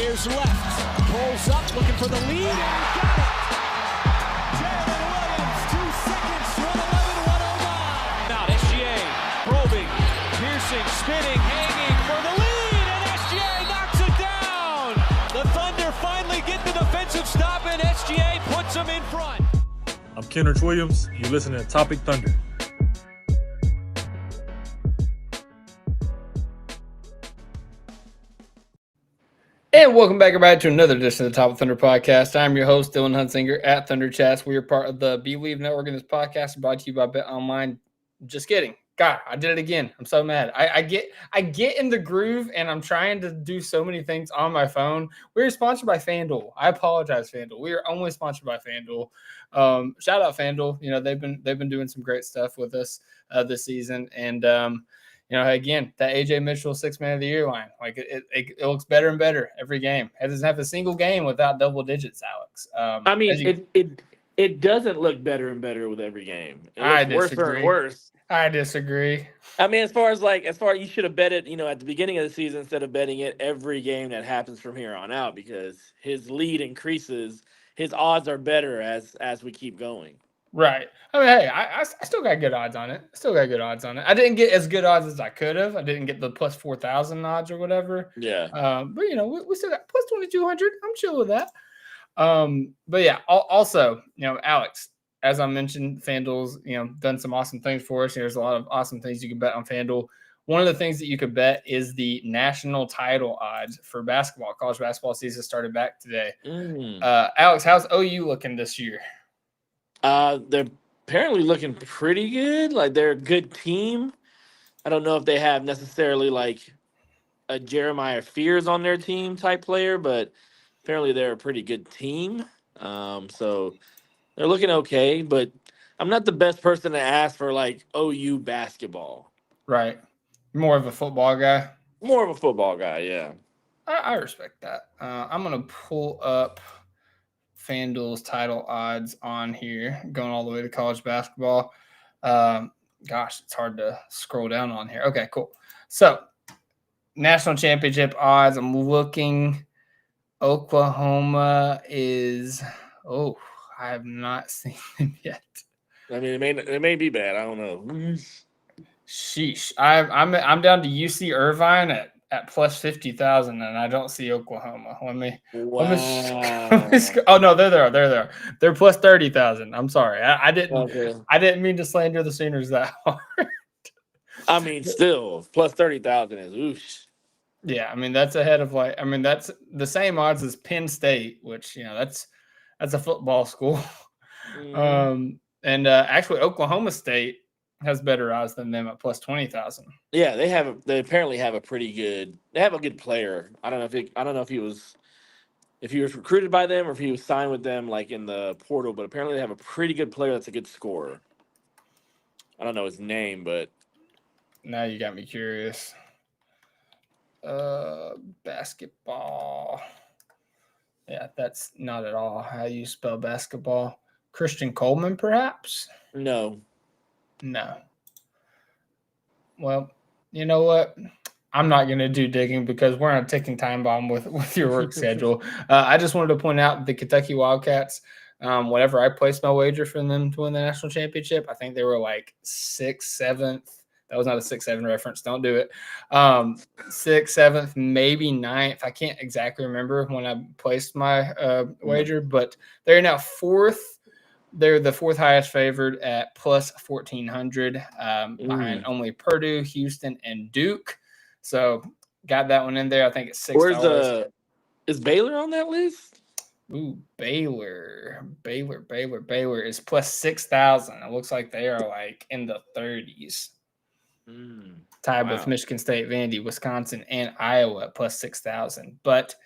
Here's left. Pulls up, looking for the lead, and got it. Jared Williams, 2 seconds, 1:11, 1:09. Out, SGA, probing, piercing, spinning, hanging for the lead, and SGA knocks it down. The Thunder finally get the defensive stop, and SGA puts them in front. I'm Kenrich Williams. You're listening to Topic Thunder. And welcome back, everybody, to another edition of the Topic Thunder podcast. I'm your host, Dylan Hunsinger at Thunder Chats. We are part of the Believe Network, and this podcast is brought to you by Bet Online. Just kidding. God, I did it again. I'm so mad. I get in the groove, and I'm trying to do so many things on my phone. We're sponsored by FanDuel. I apologize, FanDuel. We are only sponsored by FanDuel. Shout out FanDuel. You know, they've been doing some great stuff with us this season, and you know, again, that AJ Mitchell 6 Man of the Year line, like it looks better and better every game. It doesn't have a single game without double digits, Alex. I mean, it doesn't look better and better with every game. It looks worse and worse. I disagree. I mean, as far as you should have bet it, you know, at the beginning of the season instead of betting it every game that happens from here on out, because his lead increases, his odds are better as we keep going. Right. I mean, hey, I still got good odds on it. I didn't get as good odds as I could have. I didn't get the plus 4,000 odds or whatever. Yeah. But, you know, we still got plus 2,200. I'm chill with that. But, yeah, also, you know, Alex, as I mentioned, FanDuel's, you know, done some awesome things for us. There's a lot of awesome things you can bet on FanDuel. One of the things that you could bet is the national title odds for basketball. College basketball season started back today. Alex, how's OU looking this year? They're apparently looking pretty good. Like, they're a good team. I don't know if they have necessarily like a Jeremiah Fears on their team type player, but apparently they're a pretty good team. So they're looking okay, but I'm not the best person to ask for like OU basketball. Right. More of a football guy? More of a football guy, yeah. I respect that. I'm going to pull up FanDuel's title odds on here, going all the way to college basketball. Gosh, it's hard to scroll down on here. Okay, cool. So, national championship odds, I'm looking. Oklahoma is, I have not seen them yet. I mean, it may be bad. I don't know. Sheesh. I'm down to UC Irvine at plus 50,000, and I don't see Oklahoma. Let me oh no, they're there. They're plus 30,000. I'm sorry. I didn't mean to slander the Sooners that hard. I mean, still plus 30,000 is oosh. Yeah, I mean that's ahead of that's the same odds as Penn State, which you know that's a football school. Mm-hmm. And actually Oklahoma State has better odds than them at plus 20,000. Yeah, they apparently have a pretty good. They have a good player. I don't know if he was recruited by them or if he was signed with them like in the portal, but apparently they have a pretty good player that's a good scorer. I don't know his name, but now you got me curious. Basketball. Yeah, that's not at all how you spell basketball. Christian Coleman, perhaps? No. Well, you know what? I'm not going to do digging because we're on a ticking time bomb with your work schedule. I just wanted to point out the Kentucky Wildcats. Whenever I placed my wager for them to win the national championship, I think they were like 6th, 7th. That was not a 6-7 reference. Don't do it. 6th, 7th, maybe 9th. I can't exactly remember when I placed my wager, but they're now 4th. They're the 4th highest favored at plus 1,400 behind only Purdue, Houston, and Duke. So got that one in there. I think it's $6. Is Baylor on that list? Ooh, Baylor is plus 6,000. It looks like they are like in the 30s. Tied with Michigan State, Vandy, Wisconsin, and Iowa at plus 6,000. But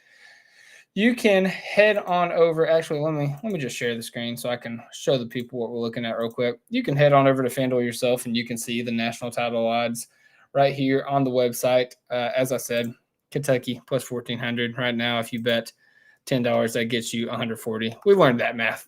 you can head on over. Actually, let me just share the screen so I can show the people what we're looking at real quick. You can head on over to FanDuel yourself, and you can see the national title odds right here on the website. As I said, Kentucky plus 1,400 right now. If you bet $10, that gets you 140. We learned that math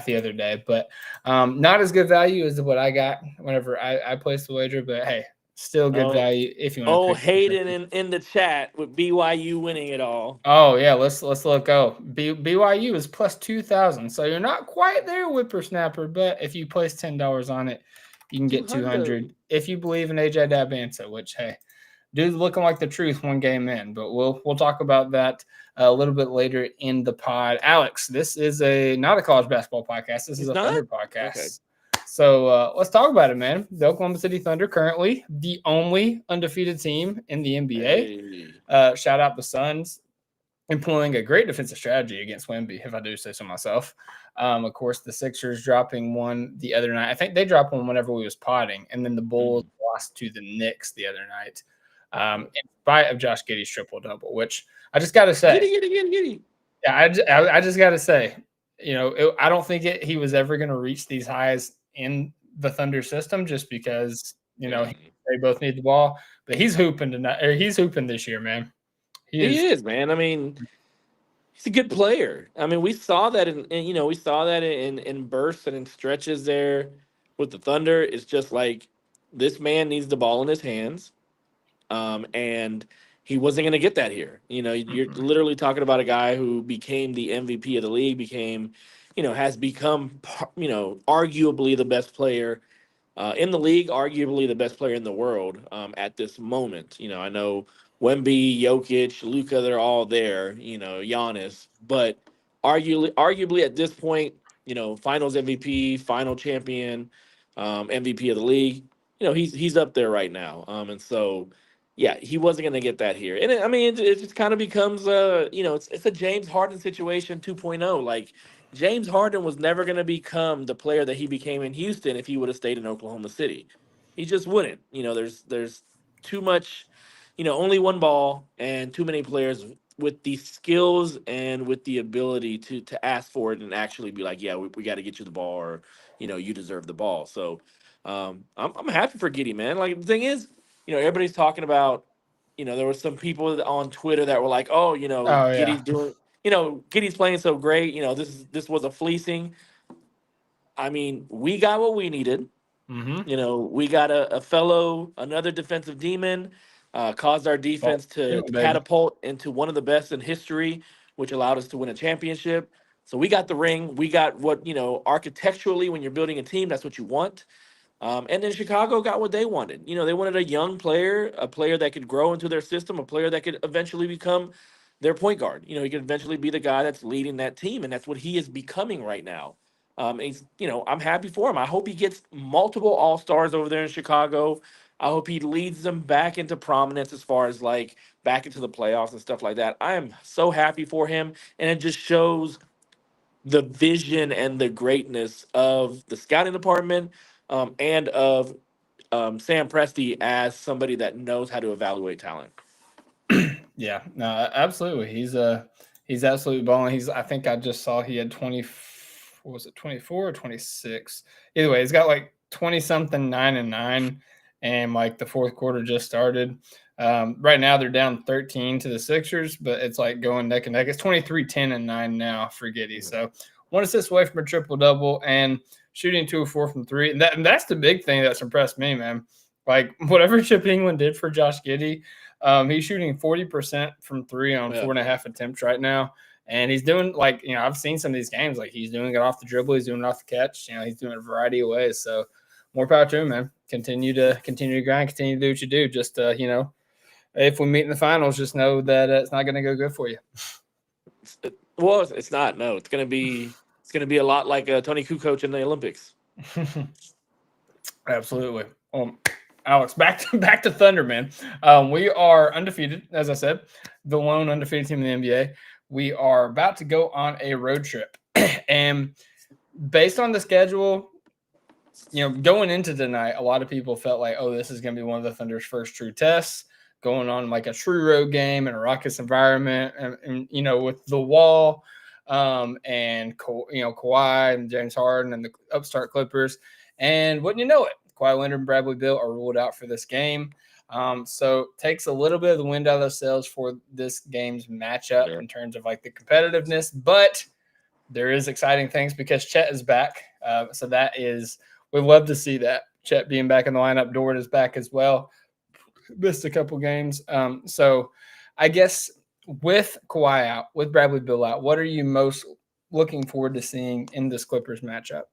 the other day, but not as good value as what I got whenever I placed the wager. But hey, Still good Oh, value if you want to pick. Hayden in the chat with BYU winning it all. Oh yeah, let's look. BYU is plus 2,000, so you're not quite there, whippersnapper. But if you place $10 on it, you can get 200 if you believe in AJ Dabansa. Which hey, dude's looking like the truth one game in. But we'll talk about that a little bit later in the pod. Alex, this is not a college basketball podcast. This is a Thunder podcast. Okay. So let's talk about it, man. The Oklahoma City Thunder, currently the only undefeated team in the NBA. Hey. Shout out the Suns, employing a great defensive strategy against Wemby, if I do say so myself. Of course, the Sixers dropping one the other night. I think they dropped one whenever we was potting, and then the Bulls lost to the Knicks the other night. In spite of Josh Giddey's triple-double, which I just got to say. Giddy. Yeah, I just got to say, I don't think he was ever going to reach these highs in the Thunder system just because, they both need the ball. But he's hooping tonight, or he's hooping this year, man. He is, man. I mean, he's a good player. I mean, we saw that in bursts and in stretches there with the Thunder. It's just like this man needs the ball in his hands, and he wasn't going to get that here. You're literally talking about a guy who became the MVP of the league, has become, arguably the best player in the league, arguably the best player in the world at this moment. I know Wemby, Jokic, Luka, they're all there, Giannis, but arguably at this point, finals MVP, final champion, MVP of the league, he's up there right now. And so, yeah, he wasn't going to get that here. And it just kind of becomes, it's a James Harden situation 2.0. Like, James Harden was never going to become the player that he became in Houston if he would have stayed in Oklahoma City. He just wouldn't. There's too much, only one ball and too many players with the skills and with the ability to ask for it and actually be like, yeah, we got to get you the ball, or, you deserve the ball. So I'm happy for Giddey, man. Like, the thing is, everybody's talking about, there were some people on Twitter that were like, Giddey's doing, Giddey's playing so great. This was a fleecing. I mean, we got what we needed. Mm-hmm. We got another defensive demon, caused our defense to catapult into one of the best in history, which allowed us to win a championship. So we got the ring. We got what, architecturally, when you're building a team, that's what you want. And then Chicago got what they wanted. They wanted a young player, a player that could grow into their system, a player that could eventually become their point guard. He could eventually be the guy that's leading that team, and that's what he is becoming right now. I'm happy for him. I hope he gets multiple All-Stars over there in Chicago. I hope he leads them back into prominence as far as like back into the playoffs and stuff like that. I am so happy for him, and it just shows the vision and the greatness of the scouting department, and of Sam Presti as somebody that knows how to evaluate talent. Yeah, no, absolutely. He's absolutely balling. I think I just saw he had 24 or 26? Either way, he's got like 20 something, 9-9, and like the fourth quarter just started. Right now they're down 13 to the Sixers, but it's like going neck and neck. It's 23, 10, and 9 now for Giddey. So one assist away from a triple double and shooting 2 of 4 from 3. And that's the big thing that's impressed me, man. Like whatever Chip England did for Josh Giddey, he's shooting 40% from 3 on 4.5 attempts right now. And he's doing like, I've seen some of these games, like he's doing it off the dribble, he's doing it off the catch, he's doing it a variety of ways. So more power to him, man. Continue to grind, continue to do what you do. Just, if we meet in the finals, just know that it's not going to go good for you. Well, it's not. No, it's going to be a lot like Tony Kukoc in the Olympics. Absolutely. Alex, back to Thunder, man. We are undefeated, as I said, the lone undefeated team in the NBA. We are about to go on a road trip. And based on the schedule, going into tonight, a lot of people felt like, oh, this is going to be one of the Thunder's first true tests, going on like a true road game in a raucous environment, and with the Wall, and Kawhi and James Harden and the upstart Clippers. And wouldn't you know it, Kawhi Leonard and Bradley Beal are ruled out for this game. So takes a little bit of the wind out of the sails for this game's matchup in terms of like the competitiveness, but there is exciting things because Chet is back. So we'd love to see that. Chet being back in the lineup, Dort is back as well. missed a couple games. So I guess with Kawhi out, with Bradley Beal out, what are you most looking forward to seeing in this Clippers matchup?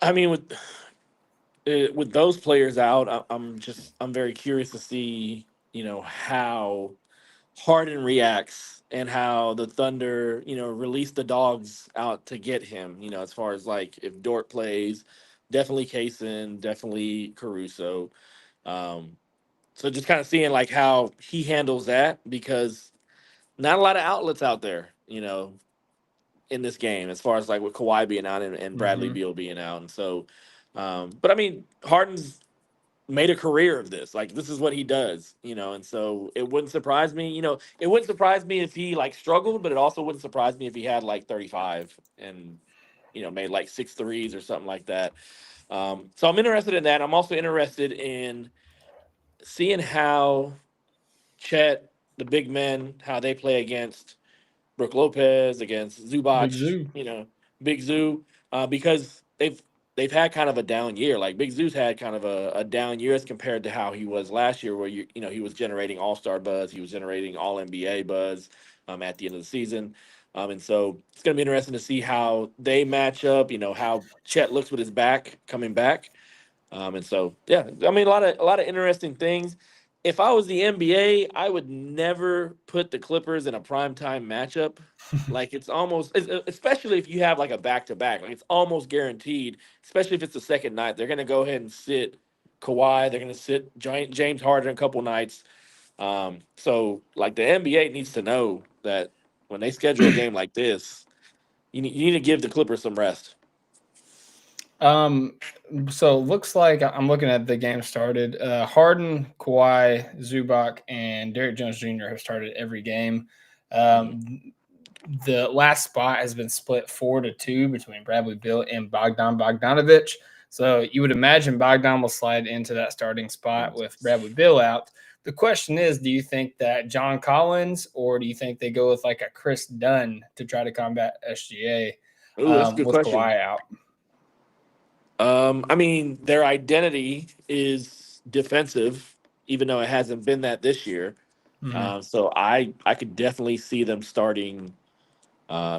I mean, with those players out, I'm very curious to see how Harden reacts and how the Thunder release the dogs out to get him. As far as like if Dort plays, definitely Kaysen, definitely Caruso. Um, so just kind of seeing like how he handles that because not a lot of outlets out there. In this game as far as like with Kawhi being out and Bradley Mm-hmm. Beal being out. And so, but I mean, Harden's made a career of this. Like this is what he does, and so it wouldn't surprise me. It wouldn't surprise me if he like struggled, but it also wouldn't surprise me if he had like 35 and, made like 6 threes or something like that. So I'm interested in that. I'm also interested in seeing how Chet, the big men, how they play against Brooke Lopez, against Big Zubac, Zoo. Big Zoo, because they've had kind of a down year. Like Big Zoo's had kind of a down year as compared to how he was last year, where he was generating All Star buzz, he was generating All NBA buzz at the end of the season, and so it's gonna be interesting to see how they match up. How Chet looks with his back coming back. And so, yeah, I mean, a lot of interesting things. If I was the NBA, I would never put the Clippers in a primetime matchup. Like it's almost, especially if you have like a back to back, like it's almost guaranteed. Especially if it's the second night, they're gonna go ahead and sit Kawhi. They're gonna sit James Harden a couple nights. So like the NBA needs to know that when they schedule a game like this, you need to give the Clippers some rest. Um, so looks like I'm looking at the game started. Harden, Kawhi, Zubac, and Derrick Jones Jr. have started every game. Mhm. The last spot has been split 4-2 between Bradley Beal and Bogdanovich. So you would imagine Bogdan will slide into that starting spot with Bradley Beal out. The question is, do you think that John Collins or do you think they go with like a Chris Dunn to try to combat SGA Ooh, that's a good with question. Kawhi out? I mean, their identity is defensive, even though it hasn't been that this year. Mm-hmm. So I could definitely see them starting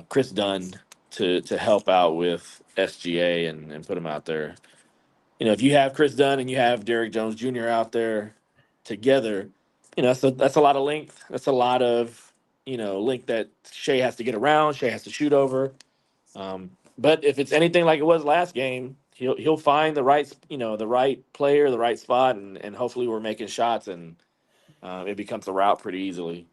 Chris Dunn to help out with SGA and put him out there. If you have Chris Dunn and you have Derrick Jones Jr. out there together, that's a lot of length. That's a lot of length that Shea has to get around. Shea has to shoot over. But if it's anything like it was last game, he'll find the right player, the right spot, and hopefully we're making shots and it becomes a route pretty easily.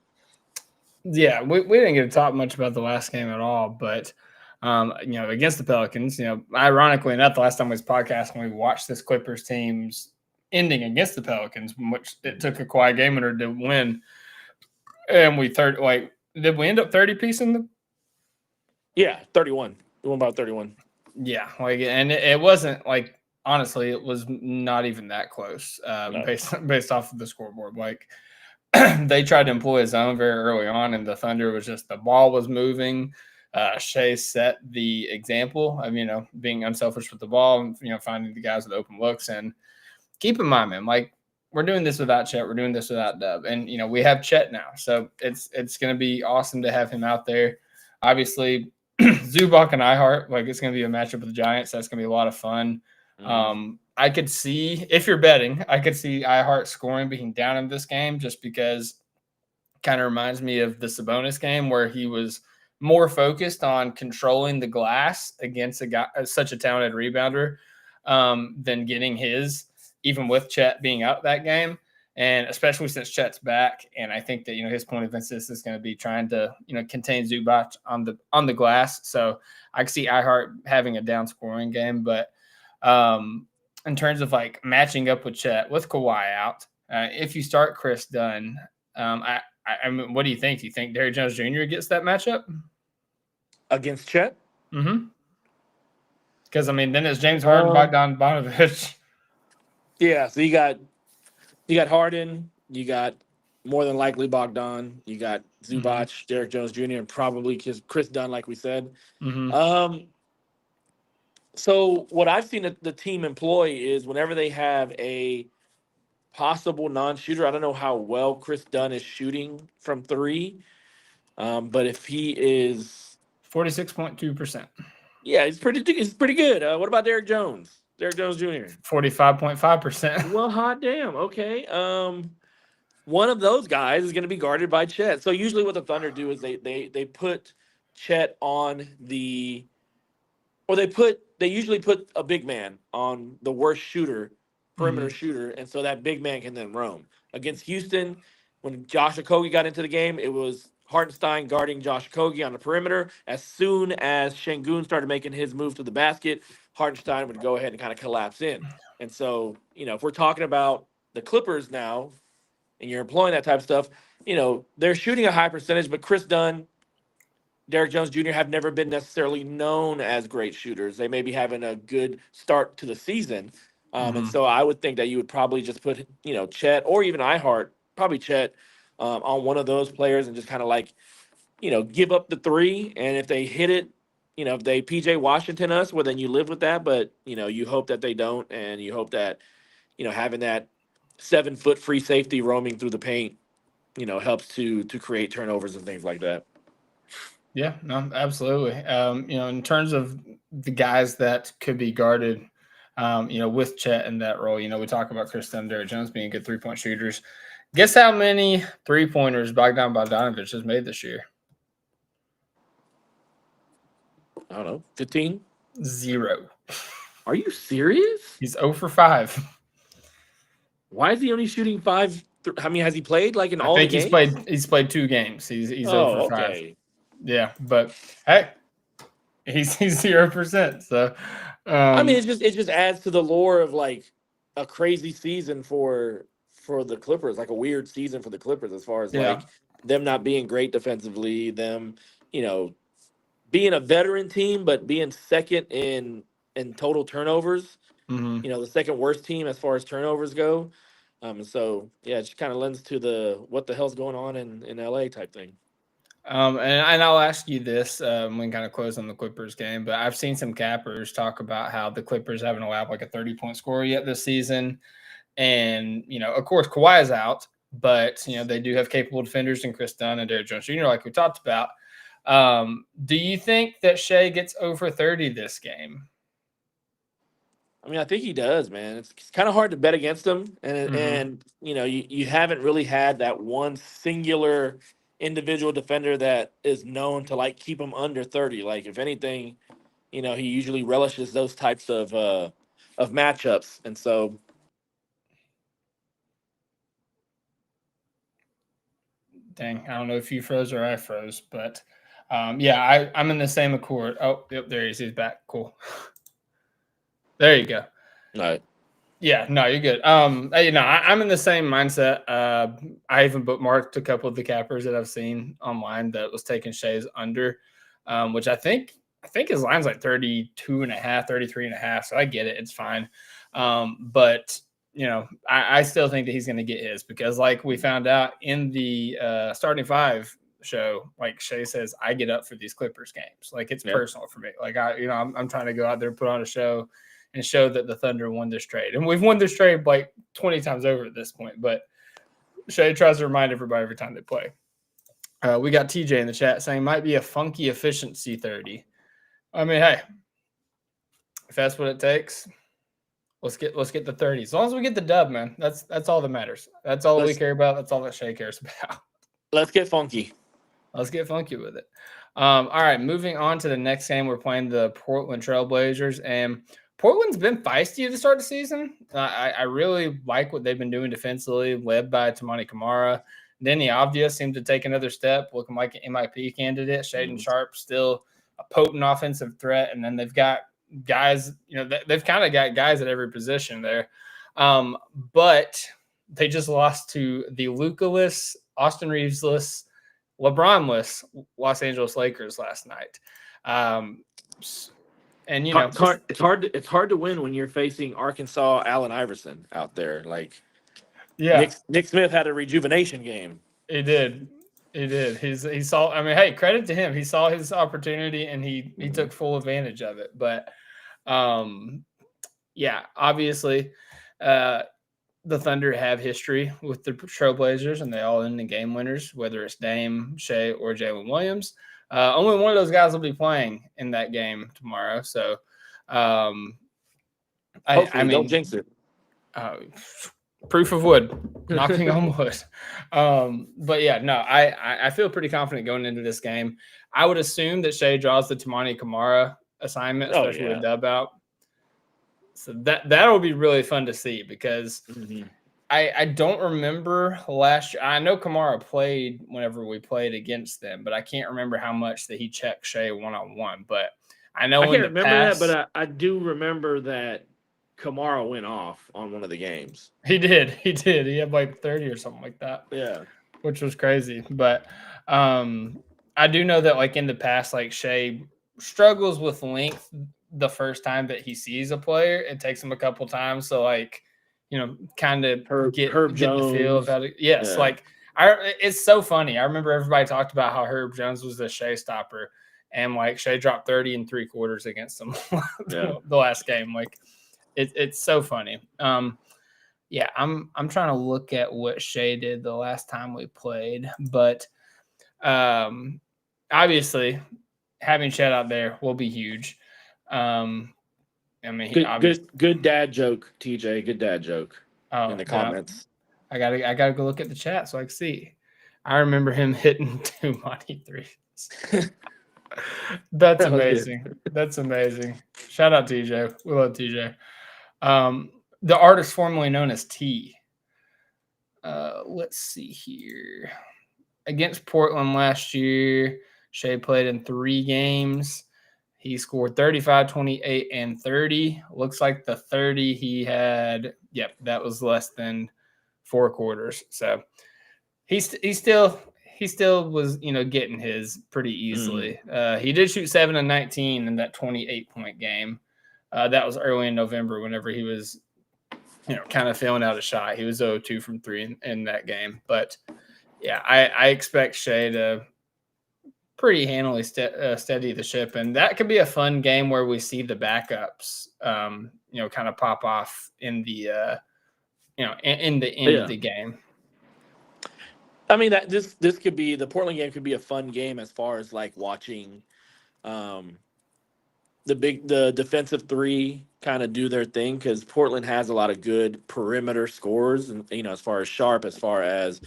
Yeah, we didn't get to talk much about the last game at all, but against the Pelicans, ironically enough, the last time we was podcasting, we watched this Clippers team's ending against the Pelicans, which it took a quiet game winner to win, and did we end up 30 piece in the? Yeah, 31. We won about 31. Yeah, and it wasn't like honestly, it was not even that close, No. based off of the scoreboard, like. They tried to employ a zone very early on, and the Thunder was just the ball was moving. Shea set the example of being unselfish with the ball and finding the guys with open looks. And keep in mind, man, like we're doing this without Chet, we're doing this without Dub, and we have Chet now, so it's going to be awesome to have him out there. Obviously, Zubac and Ihart, like it's going to be a matchup with the Giants. That's going to be a lot of fun. Mhm. I could see, if you're betting, I could see iHeart scoring being down in this game just because kind of reminds me of the Sabonis game where he was more focused on controlling the glass against a guy, such a talented rebounder, than getting his, even with Chet being out that game. And especially since Chet's back, and I think that his point of emphasis is going to be trying to contain Zubac on the glass. So I could see iHeart having a down scoring game, but in terms of like matching up with Chet with Kawhi out, if you start Chris Dunn, I mean, what do you think? Do you think Derrick Jones Jr. gets that matchup? Against Chet? Mm-hmm. Because I mean, then it's James Harden, Um, Bogdan Bogdanovich. yeah, so you got Harden, you got more than likely Bogdan, you got Mm-hmm. Zubac, Derrick Jones Jr., and probably Chris Dunn, like we said. Mm-hmm. Um, so what I've seen the team employ is whenever they have possible non-shooter. I don't know how well Chris Dunn is shooting from three, but if he is, 46.2%. yeah, he's pretty good. What about Derek Jones? Derek Jones Jr. 45.5%. Well, hot damn. Okay. One of those guys is going to be guarded by Chet. So usually, what the Thunder do is they put Chet on the, or they usually put a big man on the worst shooter, perimeter shooter, and so that big man can then roam. Against Houston, when Josh Okogie got into the game, it was Hartenstein guarding Josh Okogie on the perimeter. As soon as Şengün started making his move to the basket, Hartenstein would go ahead and kind of collapse in. And so, if we're talking about the Clippers now, and you're employing that type of stuff, they're shooting a high percentage, but Chris Dunn, Derek Jones Jr. have never been necessarily known as great shooters. They may be having a good start to the season. And so I would think that you would probably just put, Chet or even iHeart, probably Chet, on one of those players and just kind of like, give up the three. And if they hit it, if they PJ Washington us, well, then you live with that. But, you hope that they don't. And you hope that, having that 7-foot free safety roaming through the paint, helps to create turnovers and things like that. Yeah, no, absolutely. In terms of the guys that could be guarded, with Chet in that role, we talk about Chris Dunn, Derek Jones being good 3-point shooters. Guess how many 3-pointers Bogdan Bogdanović has made this year? I don't know, 15? 0. Are you serious? He's 0 for 5. Why is he only shooting 5? Has he played like in all the games? He's played 2 games. He's 0 for 5. Okay. Yeah, but hey, he's 0%. So it just adds to the lore of like a crazy season for the Clippers, like a weird season for the Clippers as far as like them not being great defensively, them, being a veteran team but being second in total turnovers. The second worst team as far as turnovers go. And so yeah, it just kind of lends to the what the hell's going on in LA type thing. And I'll ask you this when we kind of close on the Clippers game, but I've seen some cappers talk about how the Clippers haven't allowed like a 30-point score yet this season. And, of course, Kawhi is out, but, they do have capable defenders in Chris Dunn and Derek Jones Jr., like we talked about. Do you think that Shai gets over 30 this game? I think he does, man. It's kind of hard to bet against him. And you haven't really had that one singular individual defender that is known to like keep him under 30. Like if anything, he usually relishes those types of matchups. And so dang, I don't know if you froze or I froze, but I'm in the same accord. Oh, yep, there he is. He's back. Cool. There you go. All right. Yeah, no, you're good. I'm in the same mindset. I even bookmarked a couple of the cappers that I've seen online that was taking Shai's under, which I think his line's like 32.5, 33.5. So I get it. It's fine. But I still think that he's going to get his because like we found out in the starting 5 show, like Shai says, I get up for these Clippers games. Like it's personal for me. Like I'm trying to go out there, put on a show and show that the Thunder won this trade. And we've won this trade like 20 times over at this point. But Shai tries to remind everybody every time they play. We got TJ in the chat saying might be a funky efficiency 30. Hey, if that's what it takes, let's get the 30. As long as we get the dub, man. That's all that matters. That's all we care about. That's all that Shai cares about. Let's get funky. Let's get funky with it. All right, moving on to the next game. We're playing the Portland Trailblazers, and Portland's been feisty to start the season. I really like what they've been doing defensively, led by Tamani Kamara. Denny Avdia seemed to take another step, looking like an MIP candidate. Shaedon Sharp still a potent offensive threat, and then they've got guys. They've kind of got guys at every position there. But they just lost to the Luka-less, Austin Reeves-less, LeBron-less Los Angeles Lakers last night. And it's hard to win when you're facing Arkansas Allen Iverson out there. Like, Nick Smith had a rejuvenation game. He did. He saw. Hey, credit to him. He saw his opportunity and he took full advantage of it. But, obviously, the Thunder have history with the Trailblazers, and they all end in game winners, whether it's Dame, Shea, or Jalen Williams. Only one of those guys will be playing in that game tomorrow. So, Hopefully, I don't mean, jinx it. Proof of wood, knocking on wood. But yeah, no, I feel pretty confident going into this game. I would assume that Shea draws the Tamani Kamara assignment, especially with Dub out. So that'll be really fun to see because I don't remember last year. I know Kamara played whenever we played against them, but I can't remember how much that he checked Shea one-on-one. But I know I can't in the remember past, that, but I do remember that Kamara went off on one of the games. he did. He had like 30 or something like that. Yeah. Which was crazy. But I do know that like in the past, like Shea struggles with length the first time that he sees a player. It takes him a couple times. So like, kind of get the feel of how to, yes. Yeah. Like it's so funny. I remember everybody talked about how Herb Jones was the Shea stopper, and like Shea dropped 30 3/4 against him the last game. Like it's so funny. Yeah, I'm trying to look at what Shea did the last time we played, but obviously having Chet out there will be huge. I mean, good dad joke, TJ. Good dad joke in the comments. I gotta go look at the chat so I can see. I remember him hitting 2 money threes. That's amazing. That's amazing. Shout out TJ. We love TJ. The artist formerly known as T. Let's see here. Against Portland last year, Shea played in 3 games. He scored 35, 28, and 30. Looks like the 30 he had, that was less than 4 quarters. So he still was, getting his pretty easily. He did shoot 7 and 19 in that 28-point game. That was early in November whenever he was, kind of feeling out a shot. He was 0-2 from 3 in that game. But, yeah, I expect Shea to pretty handily steady the ship. And that could be a fun game where we see the backups, kind of pop off in the, in the end of the game. I mean, that this could be, the Portland game could be a fun game as far as like watching the defensive 3 kind of do their thing, because Portland has a lot of good perimeter scores, and as far as Sharp, as far as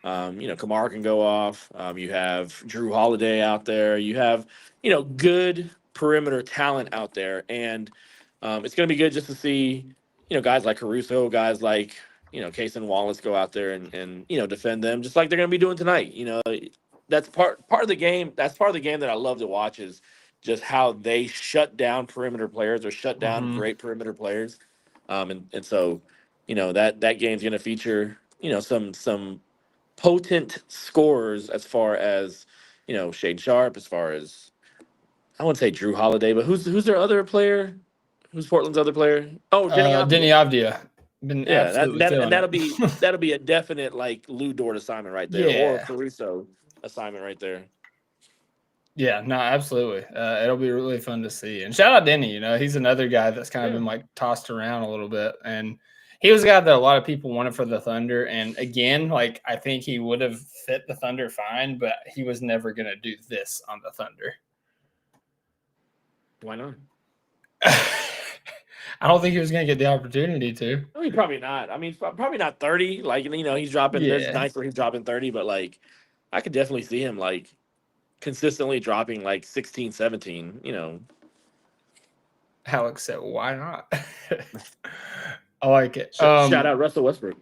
Kamara can go off. You have Drew Holiday out there. You have good perimeter talent out there, and it's going to be good just to see guys like Caruso, guys like Cason Wallace go out there and defend them just like they're going to be doing tonight. That's part of the game. That's part of the game that I love to watch, is just how they shut down perimeter players or shut down great perimeter players. And so, that game's going to feature, some potent scorers as far as, Shade Sharp, as far as, I wouldn't say Drew Holiday, but who's their other player? Who's Portland's other player? Oh, Denny Avdia. That'll be a definite like Lou Dort assignment right there, or Caruso assignment right there. Yeah, no, absolutely. It'll be really fun to see. And shout out Denny, he's another guy that's kind of been like tossed around a little bit. And he was a guy that a lot of people wanted for the Thunder. And again, like I think he would have fit the Thunder fine, but he was never going to do this on the Thunder. Why not? I don't think he was going to get the opportunity to. I mean, probably not. I mean, probably not 30. Like, he's dropping, there's nights where he's dropping 30, but like I could definitely see him like consistently dropping like 16, 17, Alex said, why not? I like it. Shout out Russell Westbrook.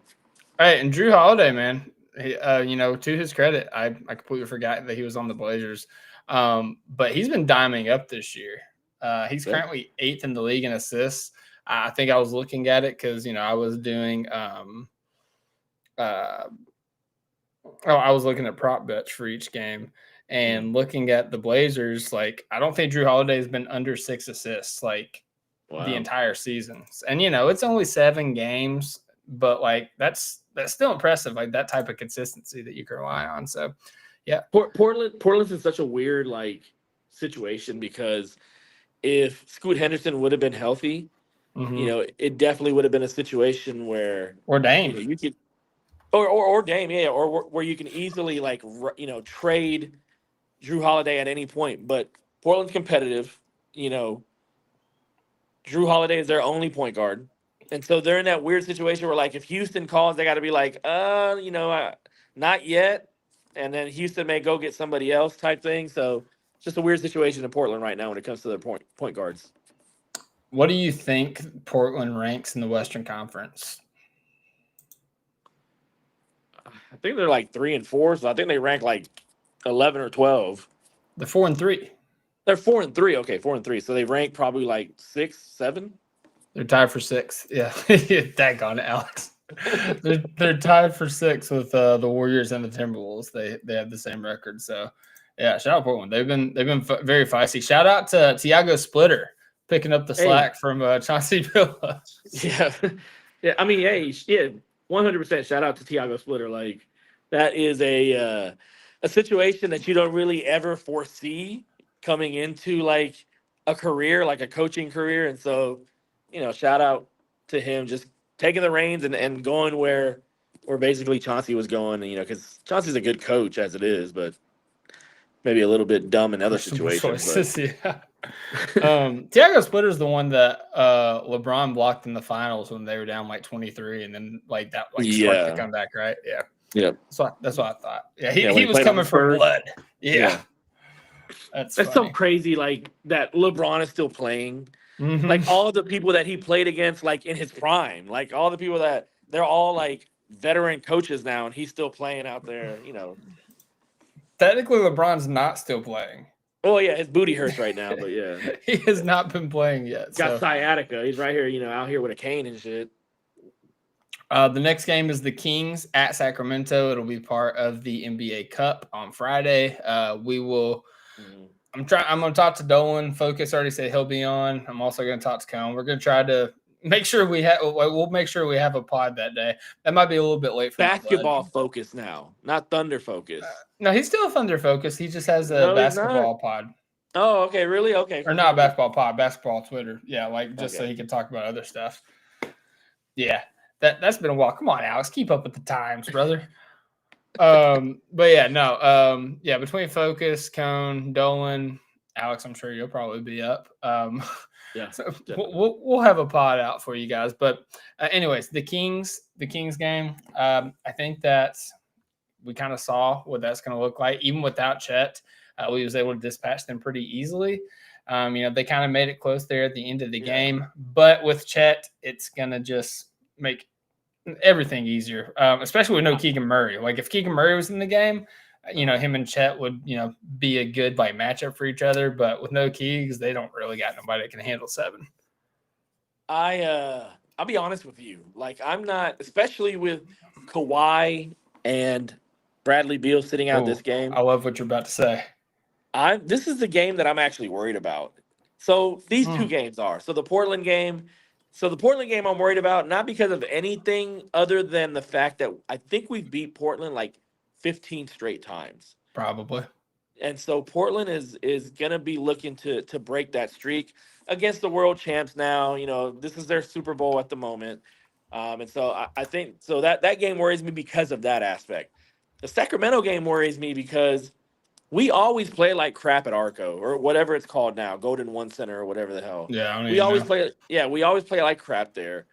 Hey, and Drew Holiday, man, he, to his credit, I completely forgot that he was on the Blazers. But he's been diming up this year. He's currently 8th in the league in assists. I think I was looking at it because, I was doing I was looking at prop bets for each game. And looking at the Blazers, like I don't think Drew Holiday has been under 6 assists like the entire season. And it's only 7 games, but like that's still impressive. Like that type of consistency that you can rely on. So, yeah, Portland's in such a weird like situation, because if Scoot Henderson would have been healthy, you know, it definitely would have been a situation where, Or you know, Dame. you could, or Dame, yeah, or where you can easily like, you know, trade Drew Holiday at any point. But Portland's competitive, you know, Drew Holiday is their only point guard. And so they're in that weird situation where, like, if Houston calls, they got to be like, you know, not yet. And then Houston may go get somebody else type thing. So it's just a weird situation in Portland right now when it comes to their point guards. What do you think Portland ranks in the Western Conference? I think they're like 3 and 4. So I think they rank like 11 or 12. They're 4-3. They're 4 and 3. Okay, 4 and 3. So they rank probably like 6, 7. They're tied for 6. Yeah, daggone it, Alex. they're tied for 6 with the Warriors and the Timberwolves. They have the same record. So, yeah, shout out Portland. They've been very feisty. Shout out to Tiago Splitter picking up the slack from Chauncey Billups. Yeah, yeah. I mean, hey, yeah, 100%. Shout out to Tiago Splitter. Like, that is a situation that you don't really ever foresee coming into like a career, like a coaching career. And so, you know, shout out to him just taking the reins and going where basically Chauncey was going. You know, because Chauncey's a good coach as it is, but maybe a little bit dumb in other situations. Choices, yeah. Tiago Splitter's the one that LeBron blocked in the finals when they were down like 23, and then like that sparked the comeback, right? Yeah. Yeah. That's what I thought. Yeah, he was coming for blood. Yeah. That's so crazy, like that LeBron is still playing. Mm-hmm. Like all the people that he played against, like in his prime, like all the people that they're all like veteran coaches now, and he's still playing out there, you know. Technically, LeBron's not still playing. Oh yeah, his booty hurts right now, but yeah, he has not been playing yet. Got sciatica. He's right here, you know, out here with a cane and shit. The next game is the Kings at Sacramento. It'll be part of the NBA Cup on Friday. We will. I'm going to talk to Dolan. Focus already said he'll be on. I'm also going to talk to Cone. We're going to try to make sure we'll make sure we have a pod that day. That might be a little bit late for basketball focus now, not Thunder focus. No, he's still Thunder focus. He just has a basketball pod. Oh, okay, really? Okay. Or not basketball pod, basketball Twitter. Yeah, like just so he can talk about other stuff. Yeah, that's been a while. Come on, Alex, keep up with the times, brother. But yeah, no. Yeah, between Focus, Cone, Dolan, Alex, I'm sure you'll probably be up. Yeah, so we'll have a pod out for you guys. But anyways, the Kings game. I think that we kind of saw what that's going to look like. Even without Chet, we was able to dispatch them pretty easily. You know, they kind of made it close there at the end of the game. But with Chet, it's going to just make everything easier, especially with no Keegan Murray. Like if Keegan Murray was in the game, you know, him and Chet would, you know, be a good like matchup for each other. But with no Keegs, they don't really got nobody that can handle 7. I'll be honest with you. Like I'm not, especially with Kawhi and Bradley Beal sitting out this game. I love what you're about to say. This is the game that I'm actually worried about. So these 2 games are. So the Portland game I'm worried about, not because of anything other than the fact that I think we've beat Portland like 15 straight times. Probably. And so Portland is going to be looking to break that streak against the world champs now. You know, this is their Super Bowl at the moment. And so I think so that game worries me because of that aspect. The Sacramento game worries me because we always play like crap at Arco or whatever it's called now, Golden One Center or whatever the hell. Yeah, we always play. Yeah, we always play like crap there.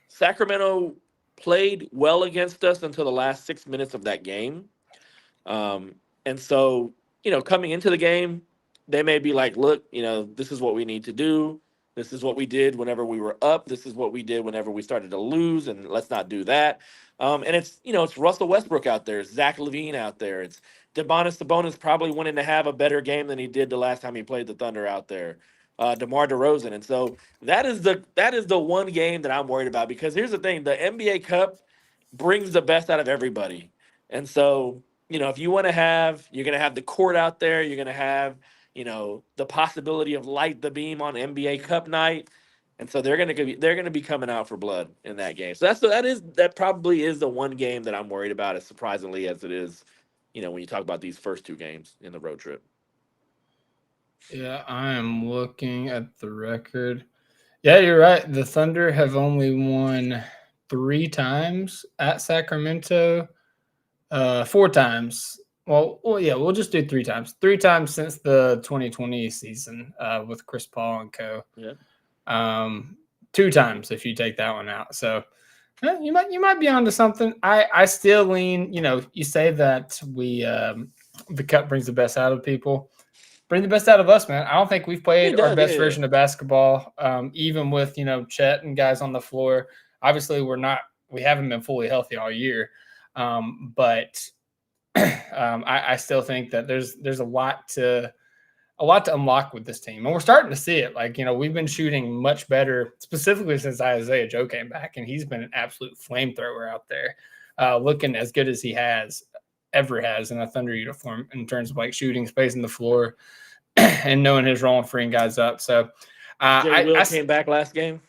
Sacramento played well against us until the last 6 minutes of that game, and so you know, coming into the game, they may be like, "Look, you know, this is what we need to do. This is what we did whenever we were up. This is what we did whenever we started to lose, and let's not do that." And it's, you know, it's Russell Westbrook out there, it's Zach LaVine out there, it's Sabonis probably wanting to have a better game than he did the last time he played the Thunder out there. DeMar DeRozan. And so that is the one game that I'm worried about, because here's the thing, the NBA Cup brings the best out of everybody. And so, you know, if you want to have, you're going to have the court out there, you're going to have, you know, the possibility of light the beam on NBA Cup night. And so they're going to be coming out for blood in that game. So that probably is the one game that I'm worried about, as surprisingly as it is, you know, when you talk about these first 2 games in the road trip. Yeah, I am looking at the record. Yeah, you're right. The Thunder have only won 3 times at Sacramento, 4 times. Well, yeah, we'll just do 3 times. 3 times since the 2020 season with Chris Paul and co. Yeah. 2 times if you take that one out. So you might be onto something. I still lean. You say that the cup brings the best out of people. Bring the best out of us, man. I don't think we've He played our does, best yeah. version of basketball, even with Chet and guys on the floor. Obviously, we haven't been fully healthy all year, but I still think that there's a lot to unlock with this team, and we're starting to see it. Like we've been shooting much better, specifically since Isaiah Joe came back, and he's been an absolute flamethrower out there, looking as good as he ever has in a Thunder uniform in terms of like shooting, spacing the floor, and knowing his role and freeing guys up. So, Jay Will came back last game.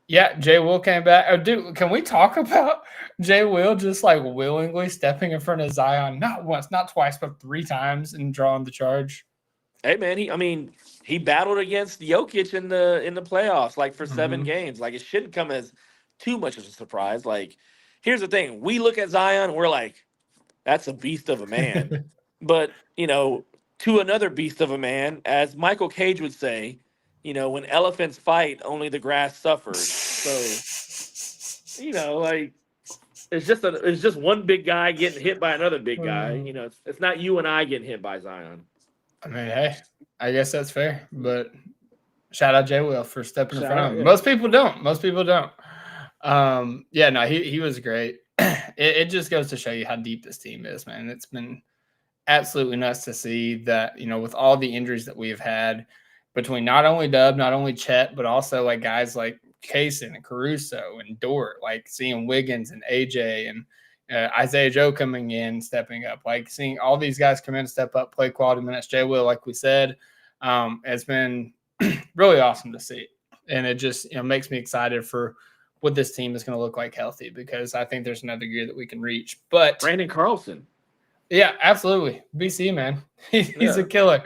Yeah, Jay Will came back. Oh, dude, can we talk about Jay Will just like willingly stepping in front of Zion not once, not twice, but 3 times and drawing the charge? Hey man, he battled against Jokic in the playoffs like for 7 games. Like it shouldn't come as too much of a surprise. Like here's the thing: we look at Zion, we're like, that's a beast of a man. But to another beast of a man, as Michael Cage would say, when elephants fight, only the grass suffers. So like it's just one big guy getting hit by another big guy. It's not you and I getting hit by Zion. I mean, hey, I guess that's fair. But shout out Jay Will for stepping in front of him. Yeah. Most people don't. Yeah, no, he was great. It just goes to show you how deep this team is, man. It's been absolutely nuts to see that, with all the injuries that we've had between not only Dub, not only Chet, but also like guys like Kaysen and Caruso and Dort, like seeing Wiggins and AJ and Isaiah Joe coming in, stepping up, like seeing all these guys come in, step up, play quality minutes. Jay Will, like we said, it's been really awesome to see. And it just makes me excited for what this team is going to look like healthy, because I think there's another gear that we can reach. But Brandon Carlson. Yeah, absolutely. BC, man. He's a killer.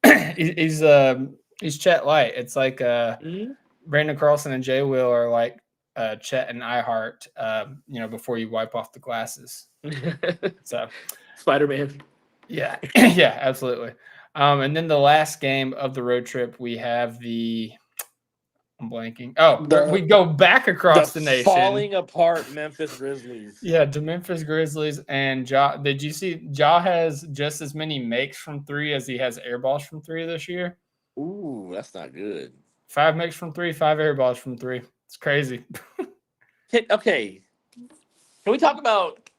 he's Chet Light. It's like Brandon Carlson and Jay Will are like Chet and iHeart, before you wipe off the glasses. So Spider-Man. Yeah. Yeah, absolutely. And then the last game of the road trip, we have I'm blanking. Oh, we go back across the nation. Falling apart Memphis Grizzlies. Yeah, the Memphis Grizzlies. And Ja, did you see Ja has just as many makes from 3 as he has air balls from 3 this year? Ooh, that's not good. 5 makes from 3, 5 air balls from 3. It's crazy. Okay. Can we talk about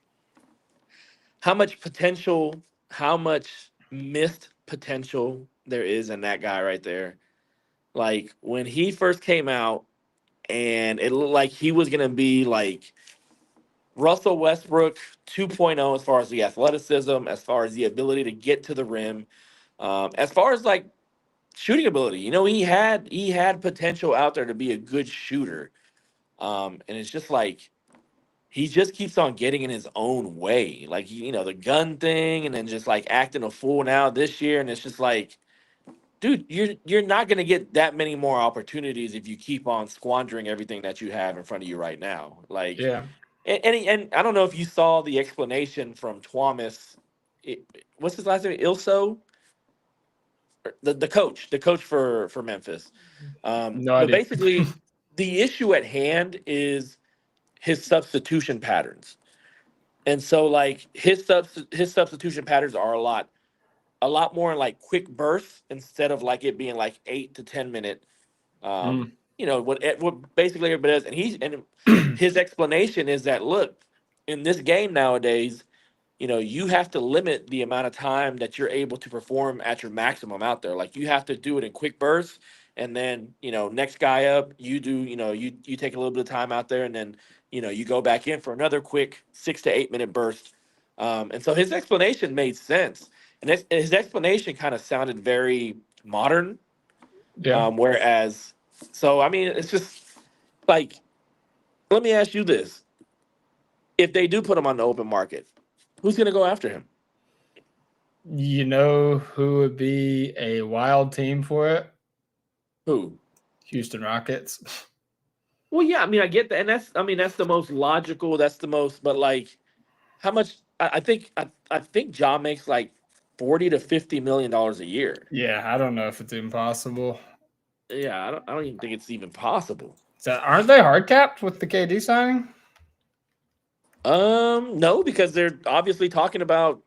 how much potential, how much missed potential there is in that guy right there? Like when he first came out and it looked like he was going to be like Russell Westbrook 2.0 as far as the athleticism, as far as the ability to get to the rim, as far as like shooting ability. He had potential out there to be a good shooter. And it's just like he just keeps on getting in his own way. Like the gun thing and then just like acting a fool now this year. And it's just like, dude, you're not gonna get that many more opportunities if you keep on squandering everything that you have in front of you right now. Like, Yeah. and I don't know if you saw the explanation from Thomas. What's his last name? Ilso, the coach for Memphis. No But idea. basically, the issue at hand is his substitution patterns, and so like his substitution patterns are a lot more in like quick bursts instead of like it being like 8 to 10 minute. What basically everybody does, and his explanation is that look, in this game nowadays, you have to limit the amount of time that you're able to perform at your maximum out there. Like you have to do it in quick bursts, and then next guy up, you do you take a little bit of time out there, and then you go back in for another quick 6 to 8 minute burst. And so his explanation made sense, and his explanation kind of sounded very modern. Yeah. Whereas, so I mean, it's just like, let me ask you this: if they do put him on the open market, who's going to go after him? You know who would be a wild team for it? Who? Houston Rockets. Well, yeah, I mean, I get that, and that's the most logical. That's the most, but like, how much? I think Ja makes like $40 to $50 million a year. Yeah, I don't know if it's impossible. Yeah, I don't even think it's even possible. So aren't they hard capped with the KD signing? No, because they're obviously talking about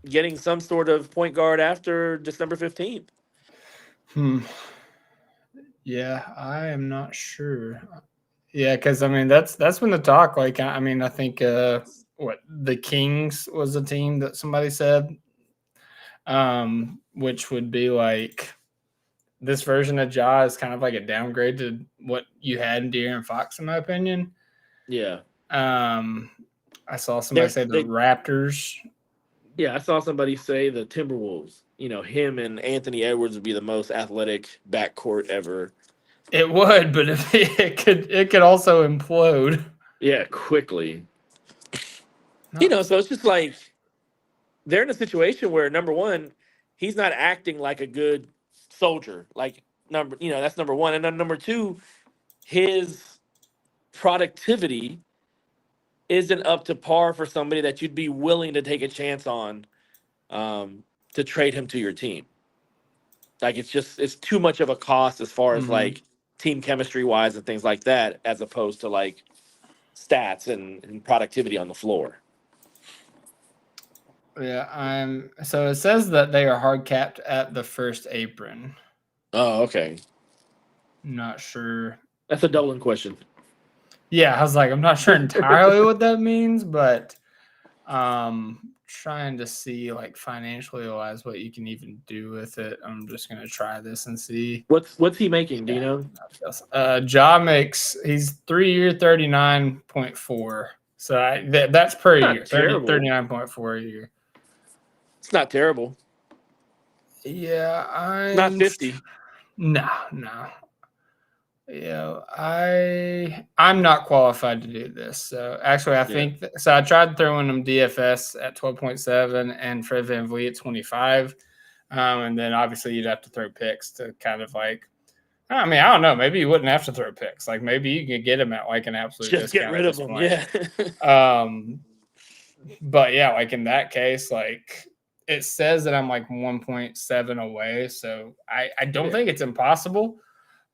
getting some sort of point guard after December 15th. Yeah, I am not sure. Yeah, because I mean that's been the talk. Like I mean, I think what the Kings was a team that somebody said, which would be like this version of Ja is kind of like a downgrade to what you had in De'Aaron Fox, in my opinion. Yeah. I saw somebody say the Raptors. Yeah, I saw somebody say the Timberwolves. You know, him and Anthony Edwards would be the most athletic backcourt ever. It would, but it could also implode. Yeah, quickly. No. So it's just like they're in a situation where number one, he's not acting like a good soldier. Like that's number one, and then number two, his productivity isn't up to par for somebody that you'd be willing to take a chance on to trade him to your team. Like it's too much of a cost as far as like team chemistry wise and things like that, as opposed to like stats and productivity on the floor. Yeah, so it says that they are hard capped at the first apron. Oh, okay. Not sure. That's a Dolan question. Yeah, I was like, I'm not sure entirely what that means, but trying to see like financially wise what you can even do with it. I'm just gonna try this and see. What's he making? Do you know? Ja makes he's 3 year 39.4. So that's per year. 39.4 a year. It's not terrible. Yeah, Not 50. No. Yeah, I'm not qualified to do this. So actually, I think so. I tried throwing them DFS at 12.7 and Fred VanVleet at 25, and then obviously you'd have to throw picks to kind of like. I mean, I don't know. Maybe you wouldn't have to throw picks. Like maybe you could get them at like an absolute just discount. Get rid of them. Point. Yeah. But yeah, like in that case, like it says that I'm like 1.7 away. So I don't think it's impossible.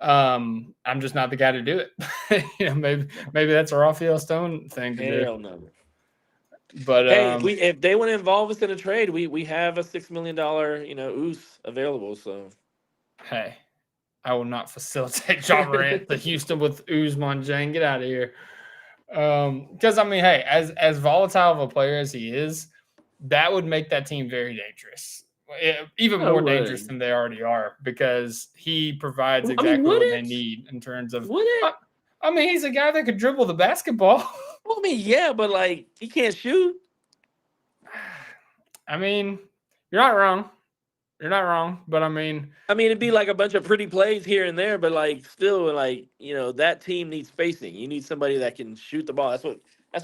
I'm just not the guy to do it. Maybe that's a Raphael Stone thing to do. Hell no. But hey, if they want to involve us in a trade, we have a $6 million Oos available. So hey, I will not facilitate John Morant to Houston with Ousmane Dieng. Get out of here. Because I mean, hey, as volatile of a player as he is, that would make that team very dangerous. Even more dangerous than they already are, because he provides exactly what they need in terms of. I mean, he's a guy that could dribble the basketball. Well, I mean, yeah, but like he can't shoot. I mean, you're not wrong. You're not wrong, but I mean, it'd be like a bunch of pretty plays here and there, but like still, like that team needs spacing. You need somebody that can shoot the ball. That's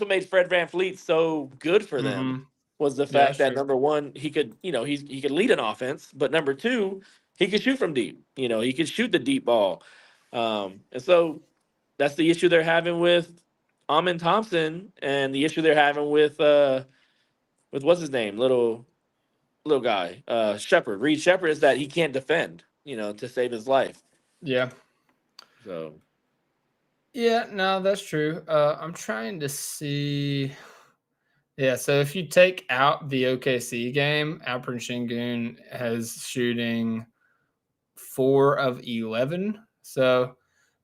what made Fred VanVleet so good for them. Was the fact that number one, he could he could lead an offense, but number two, he could shoot from deep. He could shoot the deep ball, and so that's the issue they're having with Amin Thompson, and the issue they're having with what's his name, little guy, Shepard, Reed Shepard, is that he can't defend, to save his life. Yeah. So. Yeah, no, that's true. I'm trying to see. Yeah, so if you take out the OKC game, Alperen Şengün has shooting 4 of 11. So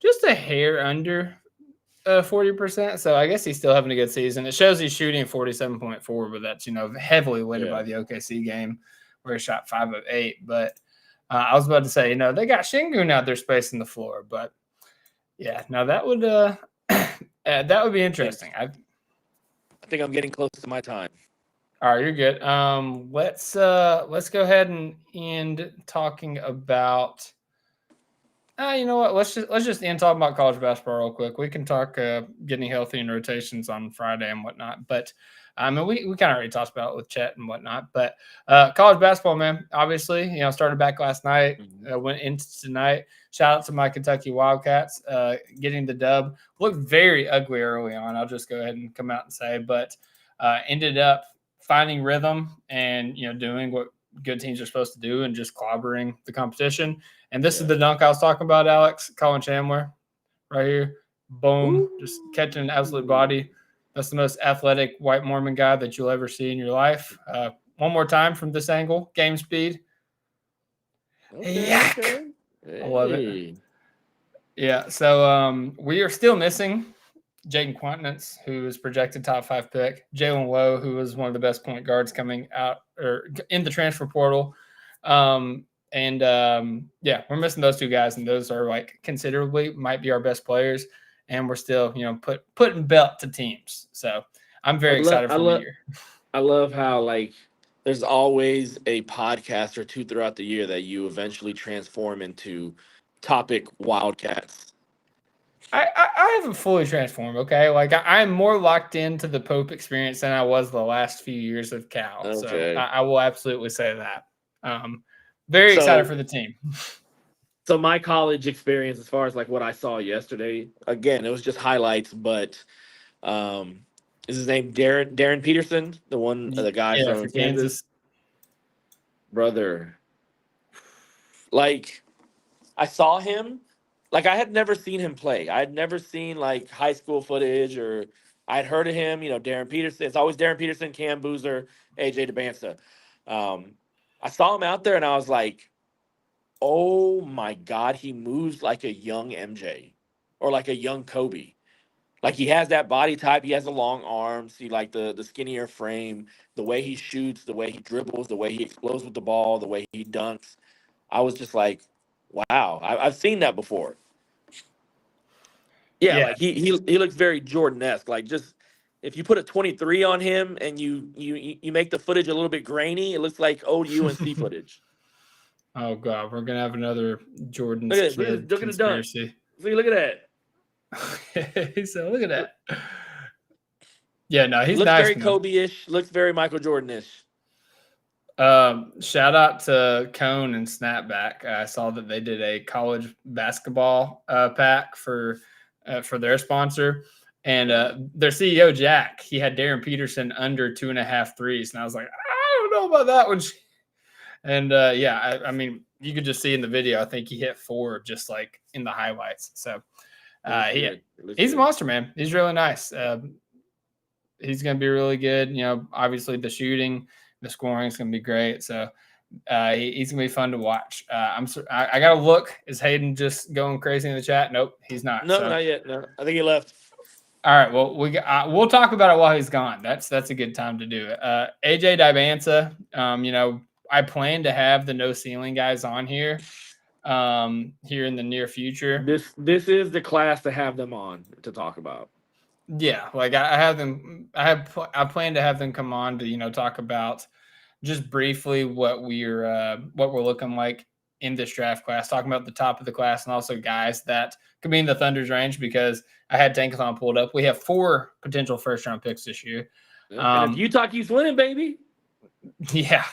just a hair under 40%. So I guess he's still having a good season. It shows he's shooting 47.4, but that's, heavily weighted by the OKC game where he shot 5 of 8. But I was about to say, they got Şengün out there spacing the floor. But yeah, now that would be interesting. I think I'm getting close to my time. All right, you're good. Let's go ahead and end talking about You know what? Let's just end talking about college basketball real quick. We can talk getting healthy and rotations on Friday and whatnot. But I mean, we kind of already talked about it with Chet and whatnot. But college basketball, man, obviously, started back last night, went into tonight. Shout out to my Kentucky Wildcats getting the dub. Looked very ugly early on. I'll just go ahead and come out and say, but ended up finding rhythm and doing what good teams are supposed to do and just clobbering the competition. And this is the dunk I was talking about, Alex. Colin Chandler, right here. Boom. Just catching an absolute body. That's the most athletic white Mormon guy that you'll ever see in your life. One more time from this angle. Game speed. Yak. Okay. I love it. Yeah, so we are still missing Jaden Quantinance, who is projected top 5 pick. Jalen Lowe, who was one of the best point guards coming out or in the transfer portal. Yeah, we're missing those two guys, and those are like considerably might be our best players, and we're still putting belt to teams. So I'm very excited for the year. I love how there's always a podcast or two throughout the year that you eventually transform into topic Wildcats. I haven't fully transformed. Okay, I'm more locked into the Pope experience than I was the last few years of Cal. Okay. So I will absolutely say that. Very excited for the team. So my college experience, as far as what I saw yesterday, again, it was just highlights. But is his name Darren Peterson, the guy from Kansas? Brother, I saw him. I had never seen him play. I had never seen high school footage, or I'd heard of him. Darren Peterson. It's always Darren Peterson, Cam Boozer, AJ DeBansa. I saw him out there, and I was like, "Oh my God, he moves like a young MJ, or like a young Kobe. He has that body type. He has the long arms. He the skinnier frame. The way he shoots, the way he dribbles, the way he explodes with the ball, the way he dunks. I was just like, wow, I've seen that before. Yeah. He looks very Jordan-esque. Just if you put a 23 on him and you make the footage a little bit grainy, it looks like old UNC footage. Oh God, we're gonna have another Jordan's look at conspiracy. See, look at that. So look at that. Yeah, no, he's looks nice, very Kobe-ish. Looks very Michael Jordan-ish. Shout out to Cone and Snapback. I saw that they did a college basketball pack for their sponsor, and their CEO Jack, he had Darren Peterson under 2.5 threes, and I was like, I don't know about that one. And I mean, you could just see in the video. I think he hit 4 just in the highlights. So he's a monster, man. He's really nice. He's going to be really good. Obviously the shooting, the scoring is going to be great. So he's going to be fun to watch. I got to look. Is Hayden just going crazy in the chat? Nope, he's not. No, not yet. No, I think he left. All right. Well, we'll talk about it while he's gone. That's a good time to do it. AJ Dibansa, I plan to have the no ceiling guys on here in the near future. This is the class to have them on to talk about. Yeah, I have them. I plan to have them come on to talk about just briefly what we're looking like in this draft class, talking about the top of the class and also guys that could be in the Thunder's range, because I had Tankathon pulled up. We have 4 potential first round picks this year. And if Utah keeps winning, baby. Yeah.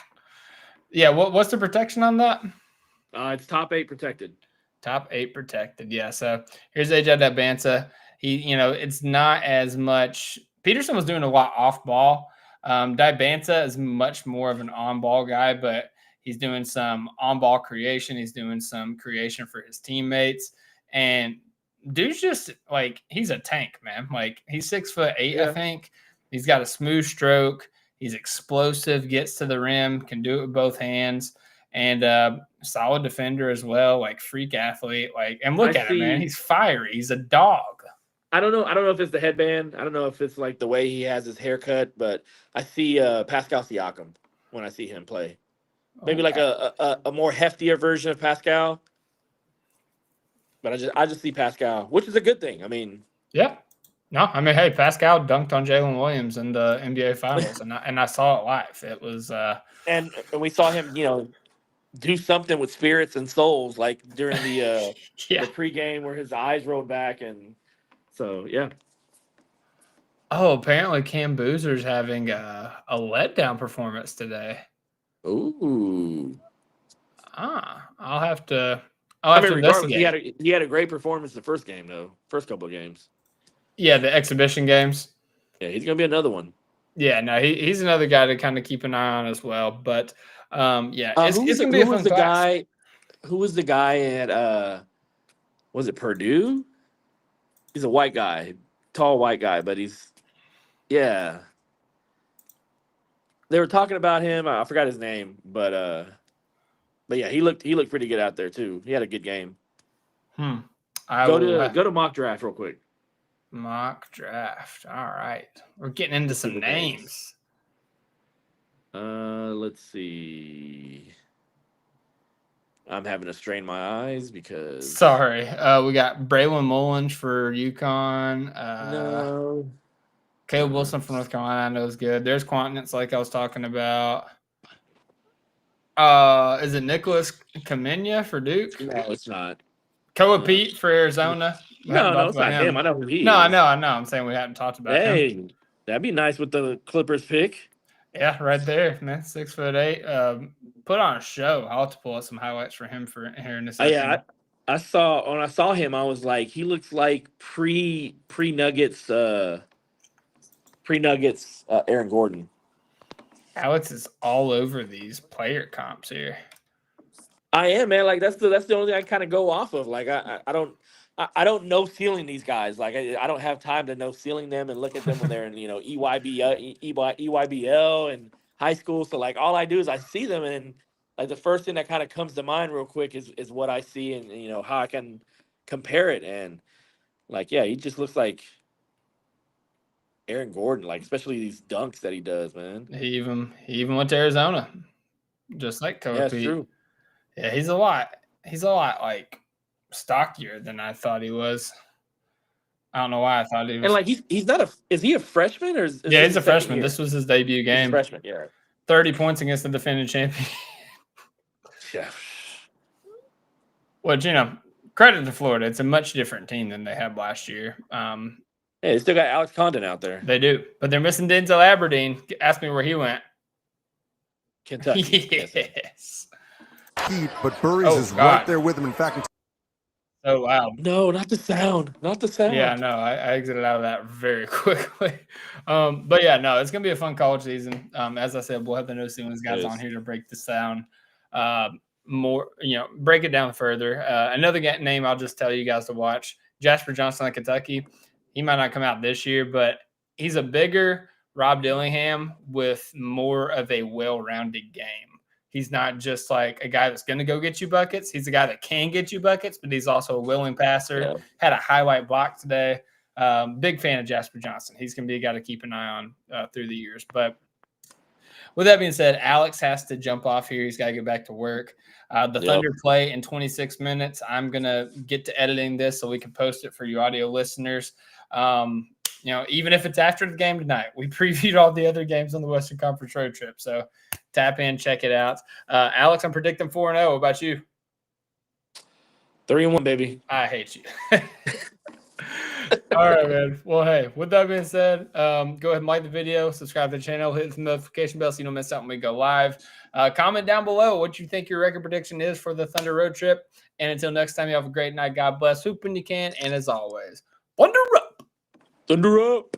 Yeah, what's the protection on that? It's top 8 protected. Top 8 protected, yeah. So here's AJ Dibansa. He, it's not as much. Peterson was doing a lot off ball. Dibansa is much more of an on ball guy, but he's doing some on ball creation. He's doing some creation for his teammates, and dude's just he's a tank, man. He's 6'8", I think. He's got a smooth stroke. He's explosive, gets to the rim, can do it with both hands, and solid defender as well, freak athlete. And look at him, man. He's fiery. He's a dog. I don't know if it's the headband. I don't know if it's the way he has his haircut, but I see Pascal Siakam when I see him play. Maybe a more heftier version of Pascal. But I just see Pascal, which is a good thing. I mean, yeah. No, I mean, hey, Pascal dunked on Jalen Williams in the NBA Finals, and I saw it live. It was and we saw him, do something with spirits and souls, like during the Yeah. pregame where his eyes rolled back, and so yeah. Oh, apparently Cam Boozer's having a letdown performance today. Ooh. I'll have to Regardless, investigate. he had a great performance the first game though. First couple of games. Yeah, the exhibition games. Yeah, he's gonna be another one. Yeah, no, he's another guy to kind of keep an eye on as well. But yeah, it's gonna be a fun class. Who was the guy at was it Purdue? He's a white guy, tall white guy, but yeah. They were talking about him. I forgot his name, but yeah, he looked pretty good out there too. He had a good game. Go to mock draft real quick. Mock draft. All right, we're getting into some names. Let's see. I'm having to strain my eyes because. Sorry, we got Braylon Mullins for UConn. No. Caleb Wilson from North Carolina, I know is good. There's Quantance, like I was talking about. Is it Nicholas Kamenya for Duke? No, it's not. Koa Pete for Arizona. No, it's not him. I know who he is. No, I know. I'm saying we haven't talked about him. Hey, that'd be nice with the Clippers pick. Yeah, right there, man. 6'8". Put on a show. I'll have to pull up some highlights for him for here in a second. Yeah, I saw him. I was like, he looks like pre Nuggets Aaron Gordon. Alex is all over these player comps here. I am, man. Like that's the only thing I kind of go off of. Like I don't know ceiling these guys. Like I don't have time to know ceiling them and look at them when they're in EYBL and high school. So like all I do is I see them, and like the first thing that kind of comes to mind real quick is what I see, and how I can compare it. And like he just looks like Aaron Gordon, like especially these dunks that he does, man. He even went to Arizona, just like Kobe. Yeah, that's true. Yeah, he's a lot like stockier than I thought he was. I don't know why I thought he was. And like he's not is he a freshman or is yeah, he's a freshman. This was his debut game. He's a freshman, yeah. 30 points against the defending champion. Yeah. Well, credit to Florida. It's a much different team than they had last year. Hey, they still got Alex Condon out there. They do, but they're missing Denzel Aberdeen. Ask me where he went. Kentucky. Yes. But Burries is right there with him. In fact, so loud. No, not the sound. Not the sound. Yeah, no, I exited out of that very quickly. But yeah, no, it's gonna be a fun college season. As I said, we'll have the no ceilings guys on here to break this down more. Break it down further. Another name I'll just tell you guys to watch: Jasper Johnson of Kentucky. He might not come out this year, but he's a bigger Rob Dillingham with more of a well-rounded game. He's not just like a guy that's going to go get you buckets. He's a guy that can get you buckets, but he's also a willing passer. Yeah. Had a highlight block today. Big fan of Jasper Johnson. He's going to be a guy to keep an eye on through the years. But with that being said, Alex has to jump off here. He's got to get back to work. The Thunder play in 26 minutes. I'm going to get to editing this so we can post it for you audio listeners. Even if it's after the game tonight, we previewed all the other games on the Western Conference road trip. So tap in, check it out. Alex, I'm predicting 4-0. What about you? 3-1, baby. I hate you. All right, man. Well, hey, with that being said, go ahead and like the video, subscribe to the channel, hit the notification bell so you don't miss out when we go live. Comment down below what you think your record prediction is for the Thunder road trip. And until next time, you have a great night. God bless. Hoop when you can. And as always, Thunder up. Thunder up.